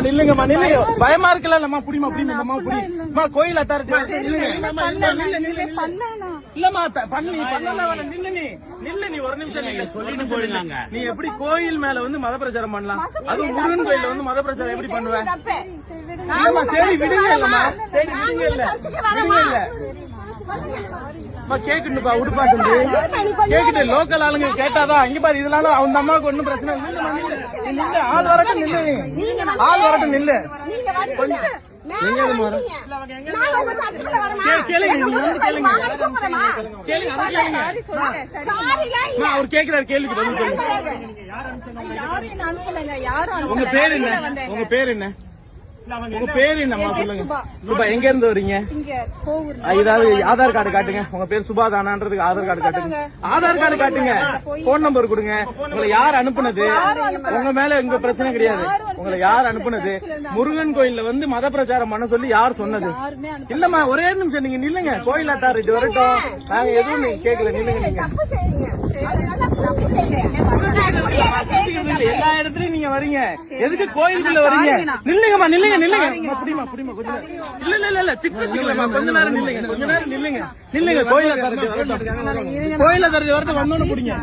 நில்லுங்கம்மா நில்லுங்க. பயமா இருக்குல்லம்மா. புடிமா புடிமா புடிமா. கோயில் அத்தாரிட்டி இல்லம்மா நில்லு நீ ஒரு நிமிஷம் சொல்லிட்டு போயிடலாங்க. நீ எப்படி கோயில் மேல வந்து மத பிரச்சாரம் பண்ணலாம்? அது முருகன் கோயில வந்து மத பிரச்சாரம் எப்படி பண்ணுவேன்? சரி விடுங்க இல்லம்மா. சரி விடுங்க இல்ல கேக்குப்பா உடுப்பா தம்பி கேக்குது. லோக்கல் ஆளுங்க கேட்டாதான் அங்க பாரு. இதனால அந்த அம்மாவுக்கு ஒண்ணும் பிரச்சனை இல்ல. ஆள் வரட்டும் நில்லு. அவர் கேக்குறாரு கேள்விக்கு பதில் சொல்லுங்க. உங்க பேர் என்ன? உங்க பேரு என்னம்மா சொல்லுங்க. சுபா எங்க இருந்து வரீங்க? ஏதாவது ஆதார் கார்டு காட்டுங்க. உங்க பேர் சுபா தானான்றதுக்கு ஆதார் கார்டு காட்டுங்க. ஆதார் கார்டு காட்டுங்க. போன் நம்பர் கொடுங்க. உங்களை யார் அனுப்புனது? உங்க மேல எங்க பிரச்சனை கிடையாது. உங்களை யார் அனுப்புனது? முருகன் கோயில்ல வந்து மத பிரச்சாரம் பண்ண சொல்லி யார் சொன்னது? இல்லம்மா ஒரே நிமிஷம் நீங்க நில்லுங்க. கோயில் அத்தாரிட்டி வரட்டும். நாங்க எதுவும் நீங்க கேட்கல. நில்லுங்க. நீங்க எல்லா இடத்துலயும் நீங்க வரீங்க. எதுக்கு கோயிலுக்குள்ள வரீங்க? நில்லுங்கம்மா நில்லுங்க. புடிமா கொஞ்சம் இல்ல திட்டுமா. கொஞ்ச நேரம் நில்லுங்க. கோயில தரது வரட்டும். வந்தோன்னு புடிங்க.